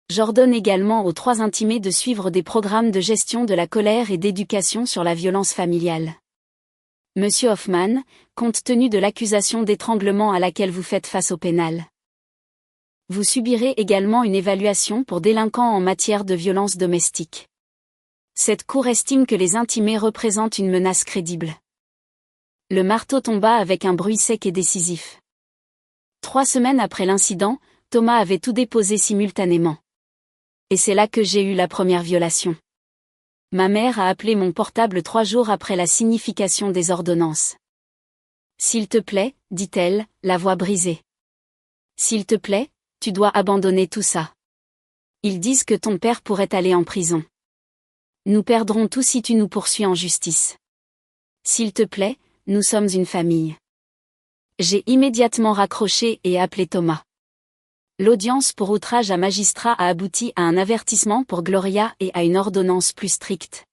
A: J'ordonne également aux 3 intimés de suivre des programmes de gestion de la colère et d'éducation sur la violence familiale. Monsieur Hoffman, compte tenu de l'accusation d'étranglement à laquelle vous faites face au pénal, vous subirez également une évaluation pour délinquants en matière de violence domestique. Cette cour estime que les intimés représentent une menace crédible. Le marteau tomba avec un bruit sec et décisif. 3 semaines après l'incident, Thomas avait tout déposé simultanément. Et c'est là que j'ai eu la première violation. Ma mère a appelé mon portable 3 jours après la signification des ordonnances. S'il te plaît, dit-elle, la voix brisée. S'il te plaît, tu dois abandonner tout ça. Ils disent que ton père pourrait aller en prison. Nous perdrons tout si tu nous poursuis en justice. S'il te plaît, nous sommes une famille. J'ai immédiatement raccroché et appelé Thomas. L'audience pour outrage à magistrat a abouti à un avertissement pour Gloria et à une ordonnance plus stricte.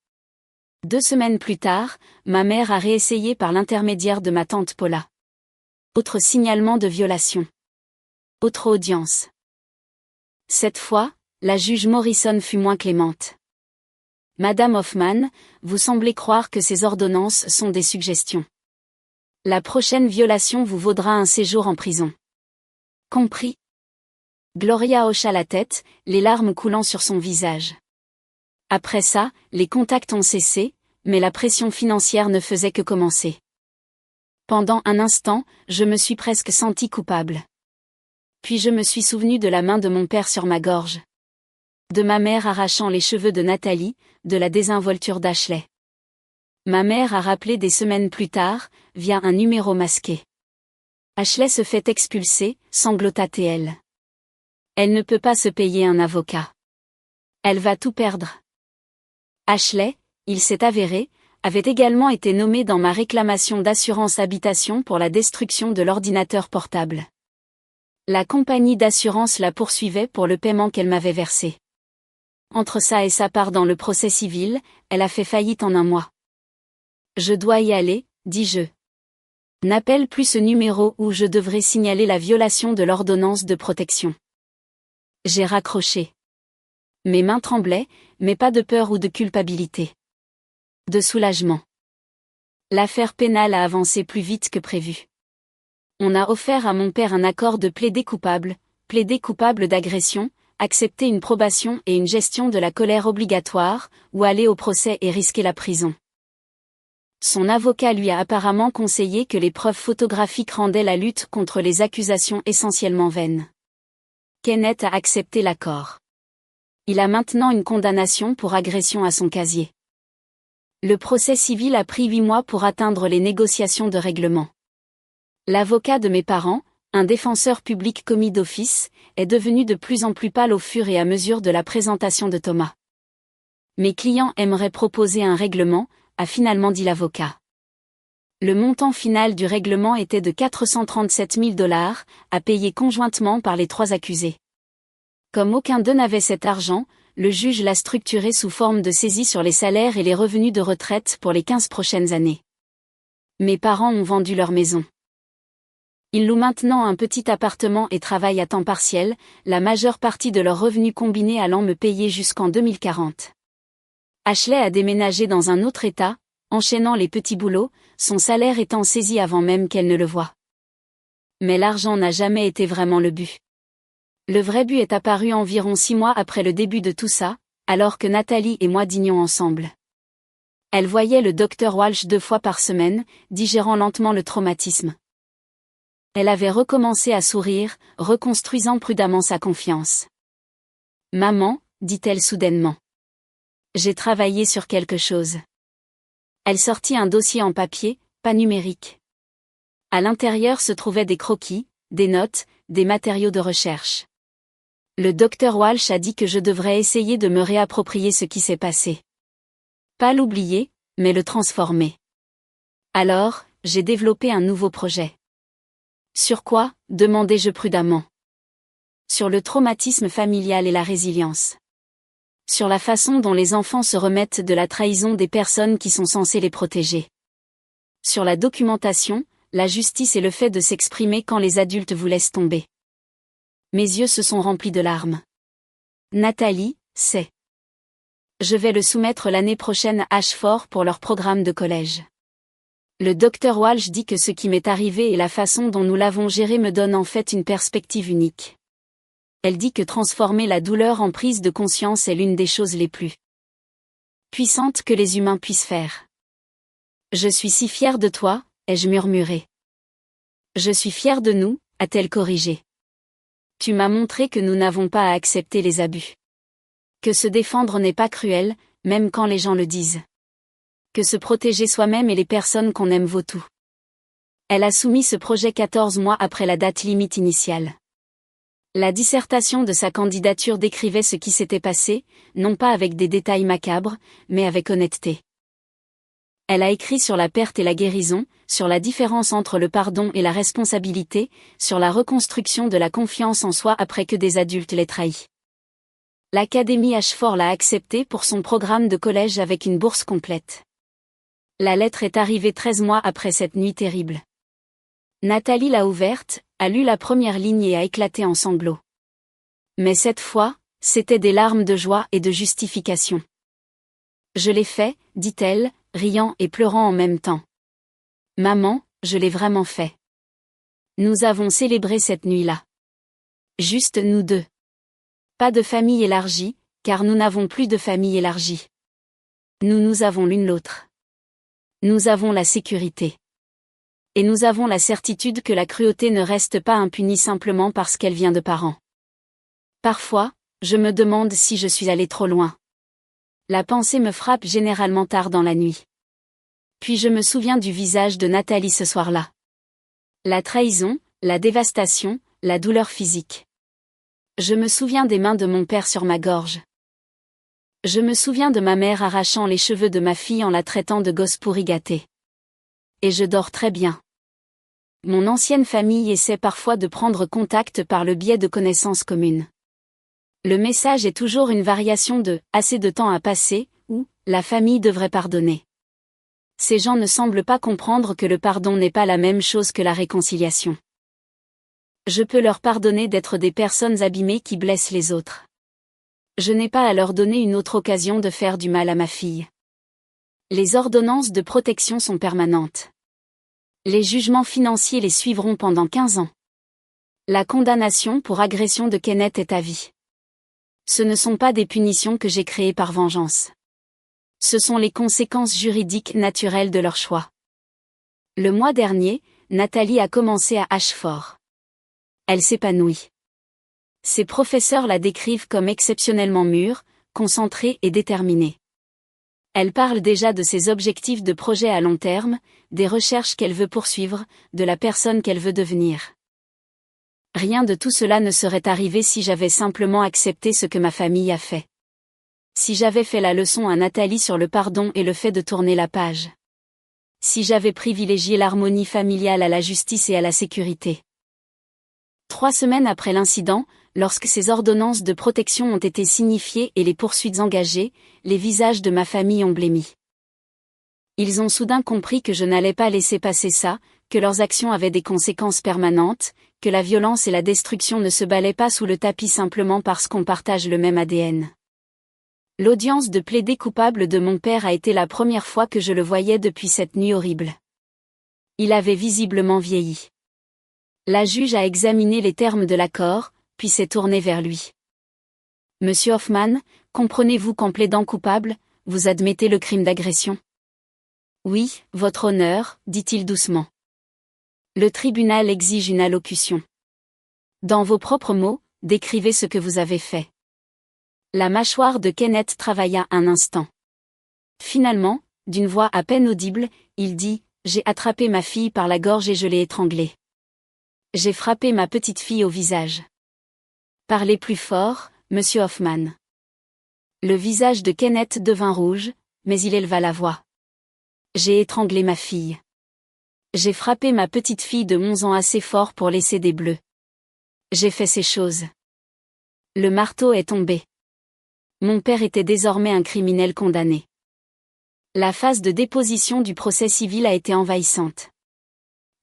A: 2 semaines plus tard, ma mère a réessayé par l'intermédiaire de ma tante Paula. Autre signalement de violation. Autre audience. Cette fois, la juge Morrison fut moins clémente. Madame Hoffman, vous semblez croire que ces ordonnances sont des suggestions. La prochaine violation vous vaudra un séjour en prison. Compris? Gloria hocha la tête, les larmes coulant sur son visage. Après ça, les contacts ont cessé, mais la pression financière ne faisait que commencer. Pendant un instant, je me suis presque sentie coupable. Puis je me suis souvenu de la main de mon père sur ma gorge. De ma mère arrachant les cheveux de Nathalie, de la désinvolture d'Ashley. Ma mère a rappelé des semaines plus tard, via un numéro masqué. Ashley se fait expulser, sanglota-t-elle. Elle ne peut pas se payer un avocat. Elle va tout perdre. Ashley, il s'est avéré, avait également été nommée dans ma réclamation d'assurance habitation pour la destruction de l'ordinateur portable. La compagnie d'assurance la poursuivait pour le paiement qu'elle m'avait versé. Entre ça et sa part dans le procès civil, elle a fait faillite en un mois. Je dois y aller, dis-je. N'appelle plus ce numéro où je devrais signaler la violation de l'ordonnance de protection. J'ai raccroché. Mes mains tremblaient, mais pas de peur ou de culpabilité. De soulagement. L'affaire pénale a avancé plus vite que prévu. On a offert à mon père un accord de plaider coupable d'agression, accepter une probation et une gestion de la colère obligatoire, ou aller au procès et risquer la prison. Son avocat lui a apparemment conseillé que les preuves photographiques rendaient la lutte contre les accusations essentiellement vaines. Kenneth a accepté l'accord. Il a maintenant une condamnation pour agression à son casier. Le procès civil a pris 8 mois pour atteindre les négociations de règlement. L'avocat de mes parents, un défenseur public commis d'office, est devenu de plus en plus pâle au fur et à mesure de la présentation de Thomas. Mes clients aimeraient proposer un règlement, a finalement dit l'avocat. Le montant final du règlement était de 437 000 $, à payer conjointement par les 3 accusés. Comme aucun d'eux n'avait cet argent, le juge l'a structuré sous forme de saisie sur les salaires et les revenus de retraite pour les 15 prochaines années. Mes parents ont vendu leur maison. Ils louent maintenant un petit appartement et travaillent à temps partiel, la majeure partie de leurs revenus combinés allant me payer jusqu'en 2040. Ashley a déménagé dans un autre état, enchaînant les petits boulots, son salaire étant saisi avant même qu'elle ne le voie. Mais l'argent n'a jamais été vraiment le but. Le vrai but est apparu environ 6 mois après le début de tout ça, alors que Nathalie et moi dînions ensemble. Elle voyait le docteur Walsh 2 fois par semaine, digérant lentement le traumatisme. Elle avait recommencé à sourire, reconstruisant prudemment sa confiance. « Maman, dit-elle soudainement. J'ai travaillé sur quelque chose. » Elle sortit un dossier en papier, pas numérique. À l'intérieur se trouvaient des croquis, des notes, des matériaux de recherche. Le docteur Walsh a dit que je devrais essayer de me réapproprier ce qui s'est passé. Pas l'oublier, mais le transformer. Alors, j'ai développé un nouveau projet. Sur quoi, demandai-je prudemment. Sur le traumatisme familial et la résilience. Sur la façon dont les enfants se remettent de la trahison des personnes qui sont censées les protéger. Sur la documentation, la justice et le fait de s'exprimer quand les adultes vous laissent tomber. Mes yeux se sont remplis de larmes. Nathalie, c'est. Je vais le soumettre l'année prochaine à Ashford pour leur programme de collège. Le docteur Walsh dit que ce qui m'est arrivé et la façon dont nous l'avons géré me donne en fait une perspective unique. Elle dit que transformer la douleur en prise de conscience est l'une des choses les plus puissantes que les humains puissent faire. Je suis si fière de toi, ai-je murmuré. Je suis fière de nous, a-t-elle corrigé. Tu m'as montré que nous n'avons pas à accepter les abus. Que se défendre n'est pas cruel, même quand les gens le disent. Que se protéger soi-même et les personnes qu'on aime vaut tout. Elle a soumis ce projet 14 mois après la date limite initiale. La dissertation de sa candidature décrivait ce qui s'était passé, non pas avec des détails macabres, mais avec honnêteté. Elle a écrit sur la perte et la guérison, sur la différence entre le pardon et la responsabilité, sur la reconstruction de la confiance en soi après que des adultes l'aient trahi. L'Académie Ashford l'a acceptée pour son programme de collège avec une bourse complète. La lettre est arrivée 13 mois après cette nuit terrible. Nathalie l'a ouverte, a lu la première ligne et a éclaté en sanglots. Mais cette fois, c'étaient des larmes de joie et de justification. Je l'ai fait, dit-elle, riant et pleurant en même temps. Maman, je l'ai vraiment fait. Nous avons célébré cette nuit-là. Juste nous deux. Pas de famille élargie, car nous n'avons plus de famille élargie. Nous avons l'une l'autre. Nous avons la sécurité. Et nous avons la certitude que la cruauté ne reste pas impunie simplement parce qu'elle vient de parents. Parfois, je me demande si je suis allée trop loin. La pensée me frappe généralement tard dans la nuit. Puis je me souviens du visage de Nathalie ce soir-là. La trahison, la dévastation, la douleur physique. Je me souviens des mains de mon père sur ma gorge. Je me souviens de ma mère arrachant les cheveux de ma fille en la traitant de gosse pourri gâté. Et je dors très bien. Mon ancienne famille essaie parfois de prendre contact par le biais de connaissances communes. Le message est toujours une variation de « assez de temps à passer » ou « la famille devrait pardonner ». Ces gens ne semblent pas comprendre que le pardon n'est pas la même chose que la réconciliation. Je peux leur pardonner d'être des personnes abîmées qui blessent les autres. Je n'ai pas à leur donner une autre occasion de faire du mal à ma fille. Les ordonnances de protection sont permanentes. Les jugements financiers les suivront pendant 15 ans. La condamnation pour agression de Kenneth est à vie. Ce ne sont pas des punitions que j'ai créées par vengeance. Ce sont les conséquences juridiques naturelles de leur choix. Le mois dernier, Nathalie a commencé à Ashford. Elle s'épanouit. Ses professeurs la décrivent comme exceptionnellement mûre, concentrée et déterminée. Elle parle déjà de ses objectifs de projet à long terme, des recherches qu'elle veut poursuivre, de la personne qu'elle veut devenir. Rien de tout cela ne serait arrivé si j'avais simplement accepté ce que ma famille a fait. Si j'avais fait la leçon à Nathalie sur le pardon et le fait de tourner la page. Si j'avais privilégié l'harmonie familiale à la justice et à la sécurité. 3 semaines après l'incident, lorsque ces ordonnances de protection ont été signifiées et les poursuites engagées, les visages de ma famille ont blêmi. Ils ont soudain compris que je n'allais pas laisser passer ça, que leurs actions avaient des conséquences permanentes, que la violence et la destruction ne se balaient pas sous le tapis simplement parce qu'on partage le même ADN. L'audience de plaider coupable de mon père a été la première fois que je le voyais depuis cette nuit horrible. Il avait visiblement vieilli. La juge a examiné les termes de l'accord, puis s'est tournée vers lui. Monsieur Hoffman, comprenez-vous qu'en plaidant coupable, vous admettez le crime d'agression? Oui, votre honneur, dit-il doucement. Le tribunal exige une allocution. Dans vos propres mots, décrivez ce que vous avez fait. La mâchoire de Kenneth travailla un instant. Finalement, d'une voix à peine audible, il dit « J'ai attrapé ma fille par la gorge et je l'ai étranglée. J'ai frappé ma petite fille au visage. » Parlez plus fort, monsieur Hoffman. Le visage de Kenneth devint rouge, mais il éleva la voix. J'ai étranglé ma fille. J'ai frappé ma petite fille de 11 ans assez fort pour laisser des bleus. J'ai fait ces choses. Le marteau est tombé. Mon père était désormais un criminel condamné. La phase de déposition du procès civil a été envahissante.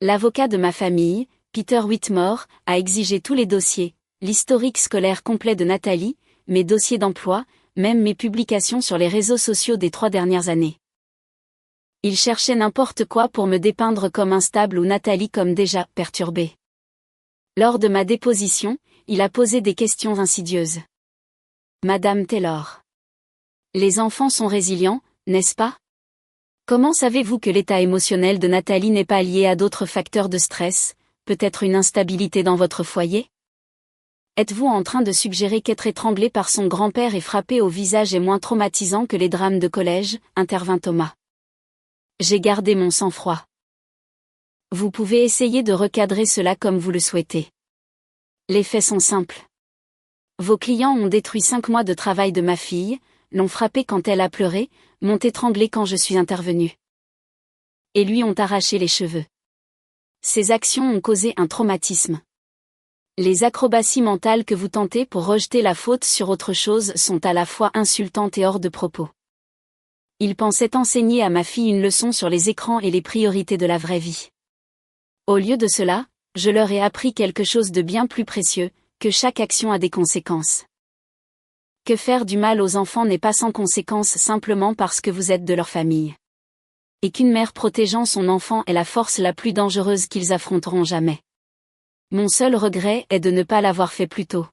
A: L'avocat de ma famille, Peter Whitmore, a exigé tous les dossiers, l'historique scolaire complet de Nathalie, mes dossiers d'emploi, même mes publications sur les réseaux sociaux des 3 dernières années. Il cherchait n'importe quoi pour me dépeindre comme instable ou Nathalie comme déjà perturbée. Lors de ma déposition, il a posé des questions insidieuses. Madame Taylor. Les enfants sont résilients, n'est-ce pas? Comment savez-vous que l'état émotionnel de Nathalie n'est pas lié à d'autres facteurs de stress, peut-être une instabilité dans votre foyer? Êtes-vous en train de suggérer qu'être étranglé par son grand-père et frappé au visage est moins traumatisant que les drames de collège, intervint Thomas. J'ai gardé mon sang-froid. Vous pouvez essayer de recadrer cela comme vous le souhaitez. Les faits sont simples. Vos clients ont détruit 5 mois de travail de ma fille, l'ont frappée quand elle a pleuré, m'ont étranglé quand je suis intervenu. Et lui ont arraché les cheveux. Ces actions ont causé un traumatisme. Les acrobaties mentales que vous tentez pour rejeter la faute sur autre chose sont à la fois insultantes et hors de propos. Il pensait enseigner à ma fille une leçon sur les écrans et les priorités de la vraie vie. Au lieu de cela, je leur ai appris quelque chose de bien plus précieux, que chaque action a des conséquences. Que faire du mal aux enfants n'est pas sans conséquences simplement parce que vous êtes de leur famille. Et qu'une mère protégeant son enfant est la force la plus dangereuse qu'ils affronteront jamais. Mon seul regret est de ne pas l'avoir fait plus tôt.